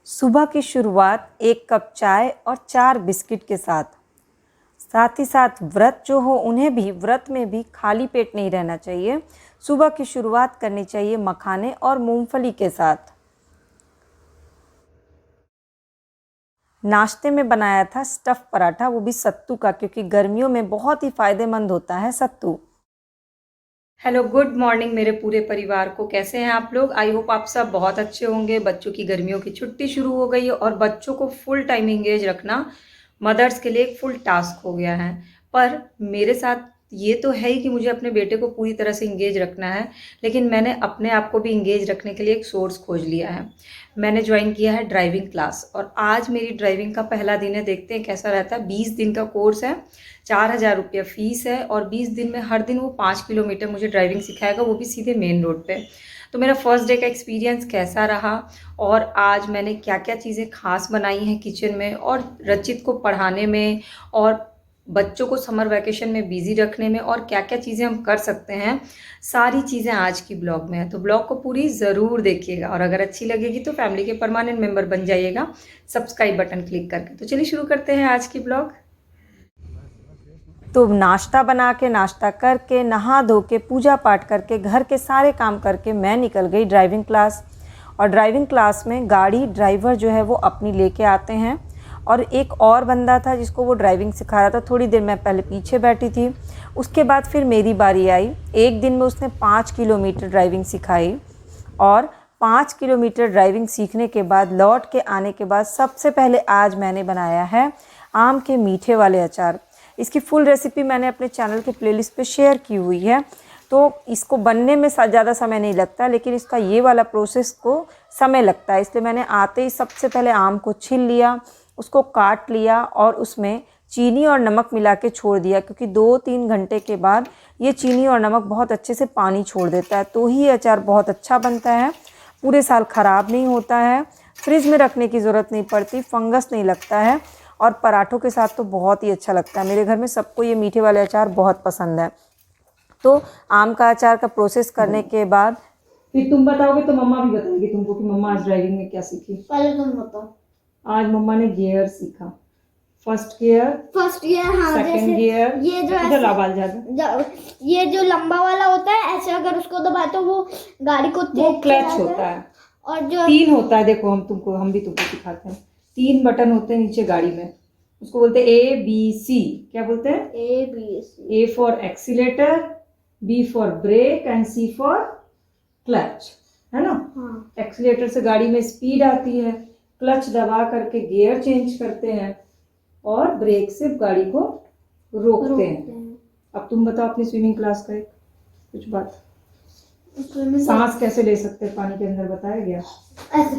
सुबह की शुरुआत एक कप चाय और 4 बिस्किट के साथ। साथ ही साथ व्रत जो हो उन्हें भी व्रत में भी खाली पेट नहीं रहना चाहिए। सुबह की शुरुआत करनी चाहिए मखाने और मूंगफली के साथ। नाश्ते में बनाया था स्टफ़ पराठा, वो भी सत्तू का, क्योंकि गर्मियों में बहुत ही फ़ायदेमंद होता है सत्तू। हेलो, गुड मॉर्निंग मेरे पूरे परिवार को। कैसे हैं आप लोग? आई होप आप सब बहुत अच्छे होंगे। बच्चों की गर्मियों की छुट्टी शुरू हो गई है और बच्चों को फुल टाइम एंगेज रखना मदर्स के लिए एक फुल टास्क हो गया है। पर मेरे साथ ये तो है ही कि मुझे अपने बेटे को पूरी तरह से एंगेज रखना है, लेकिन मैंने अपने आप को भी एंगेज रखने के लिए एक सोर्स खोज लिया है। मैंने ज्वाइन किया है ड्राइविंग क्लास और आज मेरी ड्राइविंग का पहला दिन है। देखते हैं कैसा रहता है। 20 दिन का कोर्स है, 4000 रुपया फीस है और 20 दिन में हर दिन वो 5 किलोमीटर मुझे ड्राइविंग सिखाएगा, वो भी सीधे मेन रोड पे। तो मेरा फर्स्ट डे का एक्सपीरियंस कैसा रहा और आज मैंने क्या क्या चीज़ें खास बनाई हैं किचन में और रचित को पढ़ाने में और बच्चों को समर वैकेशन में बिजी रखने में और क्या क्या चीज़ें हम कर सकते हैं, सारी चीज़ें आज की ब्लॉग में है। तो ब्लॉग को पूरी ज़रूर देखिएगा और अगर अच्छी लगेगी तो फैमिली के परमानेंट मेंबर बन जाइएगा सब्सक्राइब बटन क्लिक करके। तो चलिए शुरू करते हैं आज की ब्लॉग। तो नाश्ता बना के, नाश्ता करके, नहा धो के, पूजा पाठ करके, घर के सारे काम करके मैं निकल गई ड्राइविंग क्लास। और ड्राइविंग क्लास में गाड़ी ड्राइवर जो है वो अपनी लेके आते हैं और एक और बंदा था जिसको वो ड्राइविंग सिखा रहा था। थोड़ी देर मैं पहले पीछे बैठी थी, उसके बाद फिर मेरी बारी आई। एक दिन में उसने 5 किलोमीटर ड्राइविंग सिखाई और 5 किलोमीटर ड्राइविंग सीखने के बाद लौट के आने के बाद सबसे पहले आज मैंने बनाया है आम के मीठे वाले अचार। इसकी फुल रेसिपी मैंने अपने चैनल के प्लेलिस्ट पे शेयर की हुई है। तो इसको बनने में ज़्यादा समय नहीं लगता, लेकिन इसका ये वाला प्रोसेस को समय लगता है। इसलिए मैंने आते ही सबसे पहले आम को छील लिया, उसको काट लिया और उसमें चीनी और नमक मिला के छोड़ दिया, क्योंकि 2-3 घंटे के बाद ये चीनी और नमक बहुत अच्छे से पानी छोड़ देता है, तो ही अचार बहुत अच्छा बनता है। पूरे साल ख़राब नहीं होता है, फ्रिज में रखने की ज़रूरत नहीं पड़ती, फंगस नहीं लगता है और पराठों के साथ तो बहुत ही अच्छा लगता है। मेरे घर में सबको ये मीठे वाले अचार बहुत पसंद है। तो आम का अचार का प्रोसेस करने के बाद फिर तुम बताओगे तो मम्मा भी बताएगी तुमको कि मम्मा आज ड्राइविंग में क्या सीखी। पहले तुम बताओ। आज मम्मा ने गियर सीखा। फर्स्ट गियर, हाँ, सेकंड गियर। ये जो ये जो लंबा वाला होता है, ऐसे अगर उसको दबाए तो वो गाड़ी को वो क्लच होता है। और जो 3 होता है, देखो हम भी तुमको सिखाते हैं। 3 बटन होते हैं नीचे गाड़ी में, उसको बोलते हैं ABC। क्या बोलते हैं? ABC। A for accelerator, B for brake and C for clutch, है ना? हाँ। एक्सीलेटर से गाड़ी में स्पीड आती है, क्लच दबा करके गियर चेंज करते हैं और ब्रेक से गाड़ी को रोकते हैं। अब तुम बताओ अपनी स्विमिंग क्लास का एक कुछ बात। सांस कैसे ले सकते हैं पानी के अंदर, बताया गया? ऐसे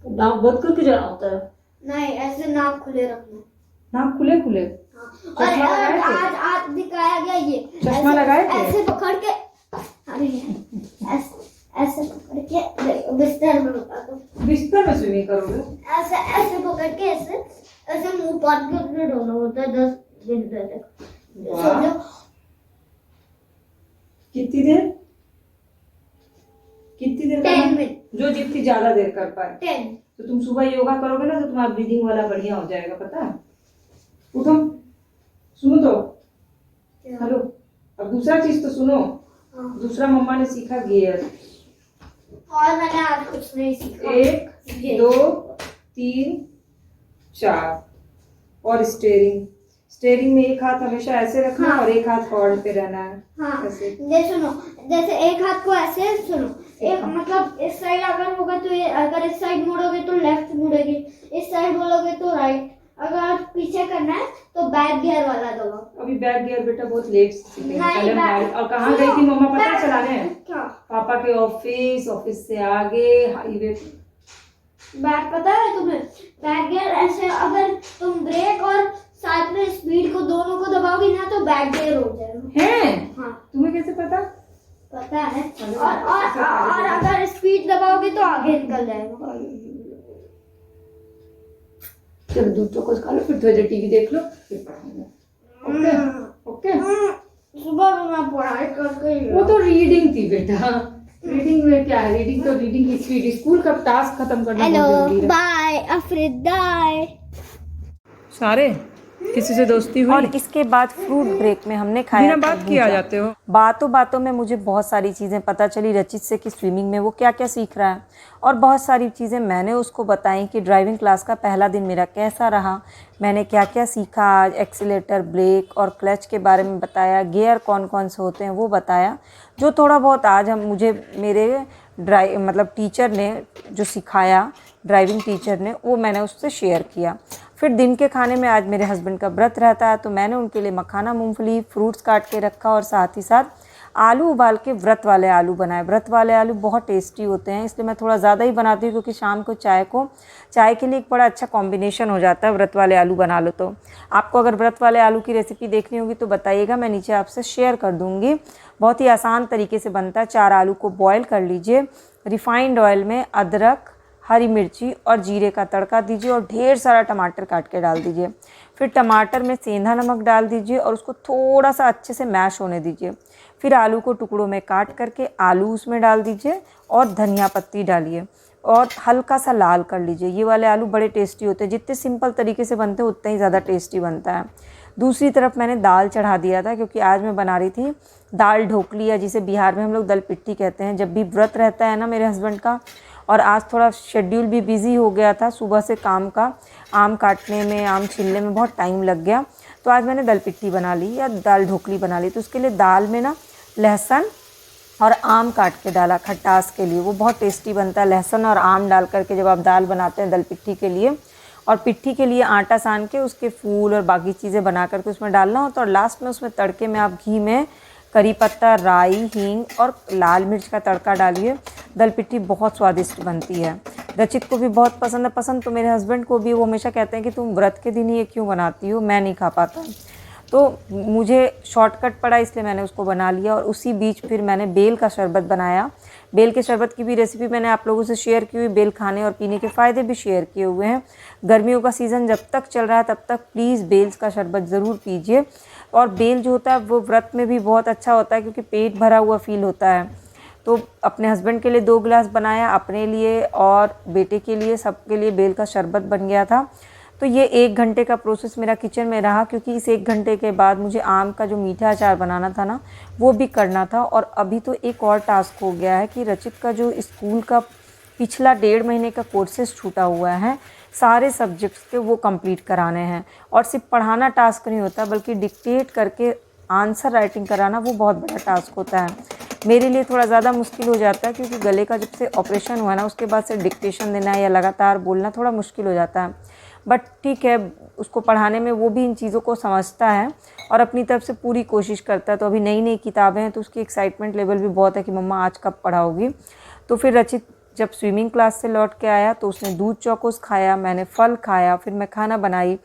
नाक बंद करके जाना होता है? नहीं, ऐसे नाक खुले रखना। नाक खुले खुले? और आज दिखाया गया ये चश्मा लगाए थे? ऐसे पकड़ के, अरे ऐसे पकड़ के बिस्तर में बता दो। बिस्तर में स्विमिंग करोगे? ऐसे पकड़ के ऐसे मुंह पाट के अपने डोना होता है 10 दिन तक। कितनी देर? 10 मिनट, जो जितनी ज्यादा देर कर पाए। 10। तो तुम सुबह योगा करोगे ना तो तुम्हारा ब्रीदिंग वाला बढ़िया हो जाएगा, पता है? उठो, सुनो तो। हेलो, अब दूसरा चीज तो सुनो। दूसरा मम्मा ने सीखा गियर। और मैंने आज कुछ नहीं सीखा। 1 2 3 4 और स्टेयरिंग में एक हाथ हमेशा ऐसे रखना। हाँ। और एक हाथ हॉर्न पे रहना है। हाँ। ऐसे। सुनो, जैसे एक हाथ को ऐसे, सुनो, एक मतलब इस साइड अगर होगा तो ये, अगर इस साइड मुड़ोगे तो लेफ्ट मुड़ेगी, इस साइड बोलोगे तो राइट। अगर पीछे करना है तो बैक गियर वाला दबाओ। अभी बैक गियर बेटा बहुत लेट सीखेंगे। और कहाँ गई थी मम्मा पता है चलाने? पापा के ऑफिस से आगे हाईवे। बैक पता है तुम्हें? बैक गियर ऐसे, अगर तुम ब्रेक और साथ में स्पीड को दोनों को दबाओगे ना तो बैक गियर हो जाएगा। है? हाँ। तुम्हें कैसे पता? पता है। और अगर स्पीड दबाओगे तो आगे निकल जाएगा। चलो दूध तो कुछ खा लो, फिर थोड़ी देर टीवी देख लो, फिर पढ़ाऊंगा। ओके? सुबह भी मैं पढ़ाई करके ही वो तो रीडिंग थी बेटा, रीडिंग में क्या है, रीडिंग तो रीडिंग की स्पीड, स्कूल का टास्क खत्म करना बहुत जरूरी है। बाय अफरीदाय। सारे किसी से दोस्ती हुई? और इसके बाद फ्रूट ब्रेक में हमने खाया बिना बात किए आ जाते हो। बातों बातों में मुझे बहुत सारी चीज़ें पता चली रचित से कि स्विमिंग में वो क्या क्या सीख रहा है, और बहुत सारी चीज़ें मैंने उसको बताई कि ड्राइविंग क्लास का पहला दिन मेरा कैसा रहा, मैंने क्या क्या सीखा आज, एक्सीलेटर, ब्रेक और क्लच के बारे में बताया, गियर कौन कौन से होते हैं वो बताया। जो थोड़ा बहुत आज मुझे मेरे टीचर ने जो सिखाया, ड्राइविंग टीचर ने, वो मैंने उससे शेयर किया। फिर दिन के खाने में आज मेरे हस्बैंड का व्रत रहता है, तो मैंने उनके लिए मखाना, मूंगफली, फ्रूट्स काट के रखा और साथ ही साथ आलू उबाल के व्रत वाले आलू बनाए। व्रत वाले आलू बहुत टेस्टी होते हैं, इसलिए मैं थोड़ा ज़्यादा ही बनाती हूँ, क्योंकि शाम को चाय के लिए एक बड़ा अच्छा कॉम्बिनेशन हो जाता है व्रत वाले आलू बना लो तो। आपको अगर व्रत वाले आलू की रेसिपी देखनी होगी तो बताइएगा, मैं नीचे आपसे शेयर कर दूँगी। बहुत ही आसान तरीके से बनता है। 4 आलू को बॉयल कर लीजिए, रिफाइंड ऑयल में अदरक, हरी मिर्ची और जीरे का तड़का दीजिए और ढेर सारा टमाटर काट के डाल दीजिए। फिर टमाटर में सेंधा नमक डाल दीजिए और उसको थोड़ा सा अच्छे से मैश होने दीजिए। फिर आलू को टुकड़ों में काट करके आलू उसमें डाल दीजिए और धनिया पत्ती डालिए और हल्का सा लाल कर लीजिए। ये वाले आलू बड़े टेस्टी होते हैं, जितने सिंपल तरीके से बनते हैं उतना ही ज़्यादा टेस्टी बनता है। दूसरी तरफ मैंने दाल चढ़ा दिया था, क्योंकि आज मैं बना रही थी दाल ढोकली, या जिसे बिहार में हम लोग दल पिट्ठी कहते हैं। जब भी व्रत रहता है ना मेरे हस्बैंड का, और आज थोड़ा शेड्यूल भी बिज़ी हो गया था सुबह से काम का, आम काटने में, आम छीलने में बहुत टाइम लग गया, तो आज मैंने दल पिट्ठी बना ली या दाल ढोकली बना ली। तो उसके लिए दाल में ना लहसुन और आम काट के डाला खटास के लिए, वो बहुत टेस्टी बनता है। लहसुन और आम डाल करके जब आप दाल बनाते हैं दल पिट्ठी के लिए, और पिट्ठी के लिए आटा सान के उसके फूल और बाकी चीज़ें बना करके उसमें डालना होता है, और लास्ट में उसमें तड़के में आप घी में करी पत्ता, राई, हींग और लाल मिर्च का तड़का डालिए। दल पिट्ठी बहुत स्वादिष्ट बनती है। रचित को भी बहुत पसंद है। पसंद तो मेरे हस्बैंड को भी, वो हमेशा कहते हैं कि तुम व्रत के दिन ही ये क्यों बनाती हो, मैं नहीं खा पाता। तो मुझे शॉर्टकट पड़ा, इसलिए मैंने उसको बना लिया। और उसी बीच फिर मैंने बेल का शरबत बनाया। बेल के शरबत की भी रेसिपी मैंने आप लोगों से शेयर की हुई, बेल खाने और पीने के फ़ायदे भी शेयर किए हुए हैं। गर्मियों का सीज़न जब तक चल रहा है तब तक प्लीज़ बेल्स का शरबत ज़रूर पीजिए। और बेल जो होता है वो व्रत में भी बहुत अच्छा होता है, क्योंकि पेट भरा हुआ फील होता है। तो अपने हस्बैंड के लिए 2 गिलास बनाया, अपने लिए और बेटे के लिए, सबके लिए बेल का शरबत बन गया था। तो ये 1 घंटे का प्रोसेस मेरा किचन में रहा, क्योंकि इस 1 घंटे के बाद मुझे आम का जो मीठा अचार बनाना था ना, वो भी करना था। और अभी तो एक और टास्क हो गया है कि रचित का जो स्कूल का पिछला 1.5 महीने का कोर्सेज छूटा हुआ है, सारे सब्जेक्ट्स के, वो कंप्लीट कराने हैं। और सिर्फ पढ़ाना टास्क नहीं होता, बल्कि डिक्टेट करके आंसर राइटिंग कराना वो बहुत बड़ा टास्क होता है। मेरे लिए थोड़ा ज़्यादा मुश्किल हो जाता है, क्योंकि गले का जब से ऑपरेशन हुआ ना, उसके बाद से डिक्टेशन देना या लगातार बोलना थोड़ा मुश्किल हो जाता है। बट ठीक है, उसको पढ़ाने में वो भी इन चीज़ों को समझता है और अपनी तरफ से पूरी कोशिश करता है। तो अभी नई नई किताबें हैं, तो उसकी एक्साइटमेंट लेवल भी बहुत है कि मम्मा आज कब पढ़ाओगी। तो फिर रचित जब स्विमिंग क्लास से लौट के आया तो उसने दूध चौकोस खाया, मैंने फल खाया, फिर मैं खाना बनाई।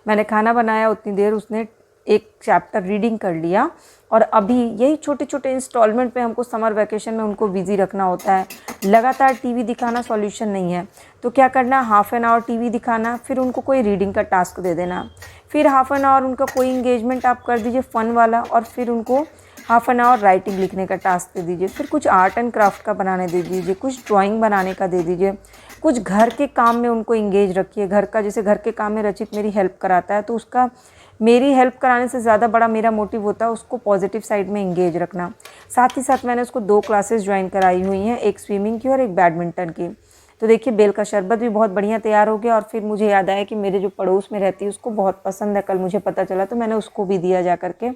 मैंने खाना बनाया, उतनी देर उसने एक चैप्टर रीडिंग कर लिया। और अभी यही छोटे छोटे इंस्टॉलमेंट पे हमको समर वैकेशन में उनको बिज़ी रखना होता है। लगातार टीवी दिखाना सॉल्यूशन नहीं है, तो क्या करना, हाफ़ एन आवर टीवी दिखाना, फिर उनको कोई रीडिंग का टास्क दे देना, फिर हाफ़ एन आवर उनका कोई इंगेजमेंट आप कर दीजिए फ़न वाला, और फिर उनको हाफ़ एन आवर राइटिंग लिखने का टास्क दे दीजिए, फिर कुछ आर्ट एंड क्राफ्ट का बनाने दे दीजिए, कुछ ड्राइंग बनाने का दे दीजिए, कुछ घर के काम में उनको इंगेज रखिए। घर का, जैसे घर के काम में रचित मेरी हेल्प कराता है, तो उसका मेरी हेल्प कराने से ज़्यादा बड़ा मेरा मोटिव होता है उसको पॉजिटिव साइड में इंगेज रखना। साथ ही साथ मैंने उसको 2 क्लासेस ज्वाइन कराई हुई हैं, एक स्विमिंग की और एक बैडमिंटन की। तो देखिए बेल का शरबत भी बहुत बढ़िया तैयार हो गया। और फिर मुझे याद आया कि मेरे जो पड़ोस में रहती है उसको बहुत पसंद है, कल मुझे पता चला, तो मैंने उसको भी दिया जा करके।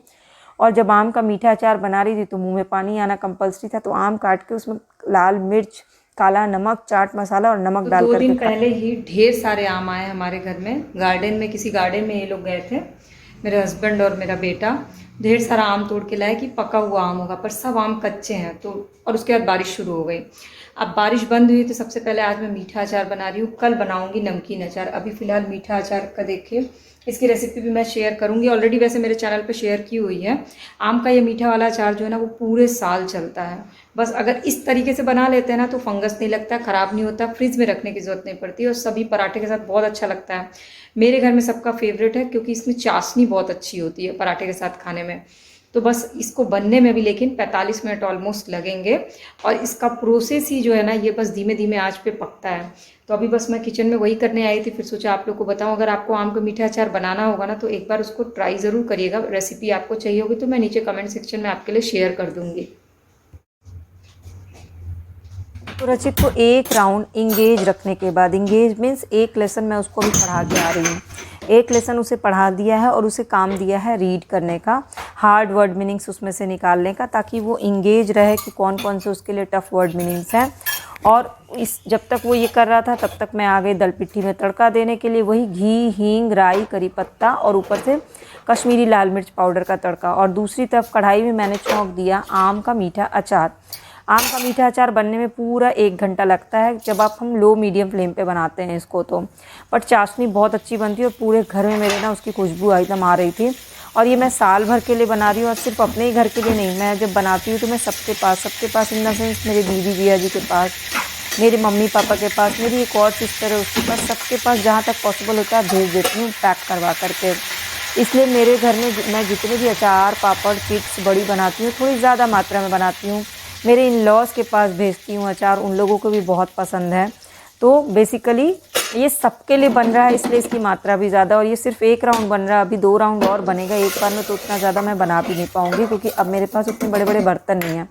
और जब आम का मीठा अचार बना रही थी तो मुँह में पानी आना कंपल्सरी था, तो आम काट के उसमें लाल मिर्च, काला नमक, चाट मसाला और नमक डाल करके 2 दिन पहले ही ढेर सारे आम आए हमारे घर में। गार्डन में, किसी गार्डन में ये लोग गए थे, मेरे हस्बैंड और मेरा बेटा, ढेर सारा आम तोड़ के लाए कि पका हुआ आम होगा, पर सब आम कच्चे हैं। तो और उसके बाद बारिश शुरू हो गई। अब बारिश बंद हुई तो सबसे पहले आज मैं मीठा अचार बना रही हूँ, कल बनाऊंगी नमकीन अचार। अभी फ़िलहाल मीठा अचार का देखिए, इसकी रेसिपी भी मैं शेयर करूँगी, ऑलरेडी वैसे मेरे चैनल पे शेयर की हुई है। आम का ये मीठा वाला अचार जो है ना, वो पूरे साल चलता है। बस अगर इस तरीके से बना लेते हैं ना तो फंगस नहीं लगता, ख़राब नहीं होता, फ्रिज में रखने की ज़रूरत नहीं पड़ती, और सभी पराठे के साथ बहुत अच्छा लगता है। मेरे घर में सबका फेवरेट है, क्योंकि इसमें चाशनी बहुत अच्छी होती है पराठे के साथ खाने में। तो बस इसको बनने में भी लेकिन 45 मिनट ऑलमोस्ट लगेंगे। और इसका प्रोसेस ही जो है ना, ये बस धीमे धीमे आंच पे पकता है। तो अभी बस मैं किचन में वही करने आई थी, फिर सोचा आप लोग को बताऊं। अगर आपको आम का मीठा अचार बनाना होगा ना, तो एक बार उसको ट्राई ज़रूर करिएगा। रेसिपी आपको चाहिए होगी तो मैं नीचे कमेंट सेक्शन में आपके लिए शेयर कर दूँगी। तो रचित को एक राउंड इंगेज रखने के बाद, इंगेज मीन्स एक लेसन मैं उसको भी पढ़ा के आ रही हूँ। एक लेसन उसे पढ़ा दिया है और उसे काम दिया है रीड करने का, हार्ड वर्ड मीनिंग्स उसमें से निकालने का, ताकि वो इंगेज रहे कि कौन कौन से उसके लिए टफ़ वर्ड मीनिंग्स हैं। और जब तक वो ये कर रहा था तब तक मैं आ गई दल पिट्ठी में तड़का देने के लिए। वही घी, हींग, राई, करी पत्ता और ऊपर से कश्मीरी लाल मिर्च पाउडर का तड़का। और दूसरी तरफ कढ़ाई में मैंने छौंक दिया आम का मीठा अचार। आम का मीठा अचार बनने में पूरा 1 घंटा लगता है जब हम लो मीडियम फ्लेम पे बनाते हैं इसको तो। बट चाशनी बहुत अच्छी बनती है और पूरे घर में मेरे ना उसकी खुशबू एकदम आ रही थी। और ये मैं साल भर के लिए बना रही हूँ और सिर्फ अपने ही घर के लिए नहीं, मैं जब बनाती हूँ तो मैं सबके पास इन द सेंस मेरे दीदी भैया जी के पास, मेरे मम्मी पापा के पास, मेरी एक और सिस्टर है उसके पास, सबके पास जहाँ तक पॉसिबल होता है भेज देती हूँ पैक करवा करके। इसलिए मेरे घर में मैं जितने भी अचार, पापड़, चिप्स बड़ी बनाती हूँ, थोड़ी ज़्यादा मात्रा में बनाती हूँ। मेरे इन लॉज़ के पास भेजती हूँ अचार, उन लोगों को भी बहुत पसंद है। तो बेसिकली ये सबके लिए बन रहा है, इसलिए इसकी मात्रा भी ज़्यादा। और ये सिर्फ 1 राउंड बन रहा है, अभी 2 राउंड और बनेगा एक बार में, तो उतना ज़्यादा मैं बना भी नहीं पाऊँगी क्योंकि अब मेरे पास उतने बड़े बड़े बर्तन नहीं हैं।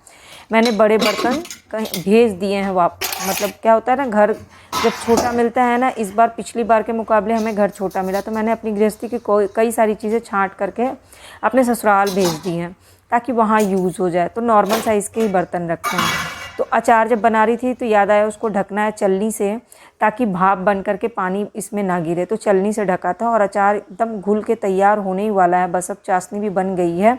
मैंने बड़े बर्तन कहीं भेज दिए हैं मतलब क्या होता है ना, घर जब छोटा मिलता है ना, इस बार पिछली बार के मुकाबले हमें घर छोटा मिला, तो मैंने अपनी गृहस्थी की कई सारी चीज़ें छांट करके अपने ससुराल भेज दी हैं ताकि वहाँ यूज़ हो जाए। तो नॉर्मल साइज़ के ही बर्तन रखे हैं। तो अचार जब बना रही थी तो याद आया उसको ढकना है चलनी से, ताकि भाप बन करके पानी इसमें ना गिरे। तो चलनी से ढका था और अचार एकदम घुल के तैयार होने ही वाला है। बस अब चाशनी भी बन गई है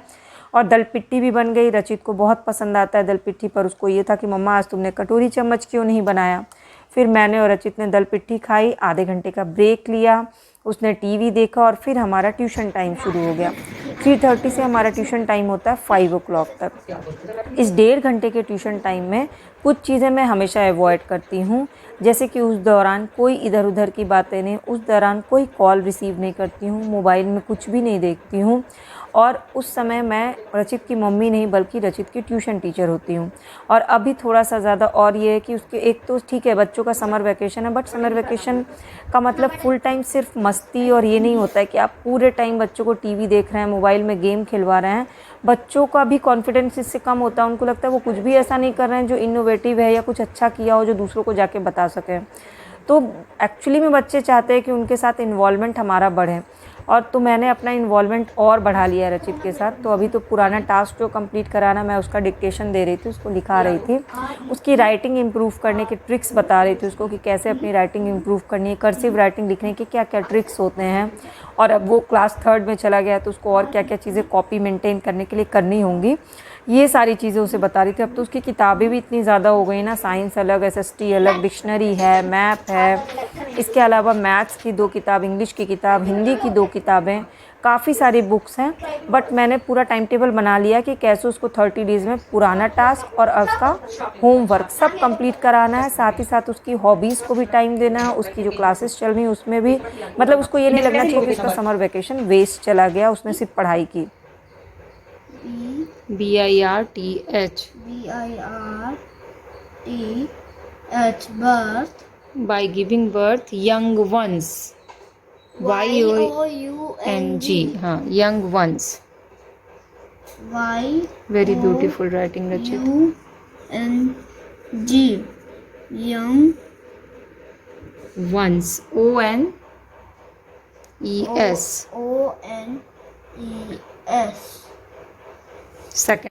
और दल पिट्ठी भी बन गई। रचित को बहुत पसंद आता है दल पिट्ठी, पर उसको ये था कि मम्मा आज तुमने कटोरी चम्मच क्यों नहीं बनाया। फिर मैंने और रचित ने दल पिट्ठी खाई, आधे घंटे का ब्रेक लिया, उसने टीवी देखा और फिर हमारा ट्यूशन टाइम शुरू हो गया। 3:30 से हमारा ट्यूशन टाइम होता है 5 o'clock तक। इस 1.5 घंटे के ट्यूशन टाइम में कुछ चीज़ें मैं हमेशा अवॉइड करती हूँ, जैसे कि उस दौरान कोई इधर उधर की बातें नहीं, उस दौरान कोई कॉल रिसीव नहीं करती हूँ, मोबाइल में कुछ भी नहीं देखती हूँ। और उस समय मैं रचित की मम्मी नहीं बल्कि रचित की ट्यूशन टीचर होती हूँ। और अभी थोड़ा सा ज़्यादा और ये है कि उसके एक तो ठीक है बच्चों का समर वैकेशन है, बट समर वैकेशन का मतलब फुल टाइम सिर्फ मस्ती और ये नहीं होता है कि आप पूरे टाइम बच्चों को टीवी देख रहे हैं, मोबाइल में गेम खिलवा रहे हैं। बच्चों का भी कॉन्फिडेंस इससे कम होता है, उनको लगता है वो कुछ भी ऐसा नहीं कर रहे हैं जो इनोवेटिव है या कुछ अच्छा किया हो जो दूसरों को जाके बता सकें। तो एक्चुअली में बच्चे चाहते हैं कि उनके साथ इन्वॉल्वमेंट हमारा बढ़े, और तो मैंने अपना इन्वॉल्वमेंट और बढ़ा लिया रचित के साथ। तो अभी तो पुराना टास्क जो कंप्लीट कराना, मैं उसका डिक्टेशन दे रही थी, उसको लिखा रही थी, उसकी राइटिंग इम्प्रूव करने के ट्रिक्स बता रही थी उसको कि कैसे अपनी राइटिंग इम्प्रूव करनी है, कर्सिव राइटिंग लिखने के क्या क्या ट्रिक्स होते हैं। और अब वो क्लास 3rd में चला गया तो उसको और क्या क्या चीज़ें कॉपी मेंटेन करने के लिए करनी होंगी, ये सारी चीज़ें उसे बता रही थी। अब तो उसकी किताबें भी इतनी ज़्यादा हो गई ना, साइंस अलग, SST अलग, डिक्शनरी है, मैप है, इसके अलावा मैथ्स की 2 किताब, इंग्लिश की किताब, हिंदी की 2 किताबें, काफ़ी सारी बुक्स हैं। बट मैंने पूरा टाइम टेबल बना लिया कि कैसे उसको 30 डेज़ में पुराना टास्क और उसका होमवर्क सब कंप्लीट कराना है। साथ ही साथ उसकी हॉबीज़ को भी टाइम देना है, उसकी जो क्लासेस चल रही हैं उसमें भी, मतलब उसको ये नहीं लगना चाहिए कि उसका समर वैकेशन वेस्ट चला गया, उसने सिर्फ पढ़ाई की। BIRTH birth, by giving birth young ones, YOUNG, हाँ, young ones, very beautiful writing Rachit, UNG, young ones, ONES, ONES, second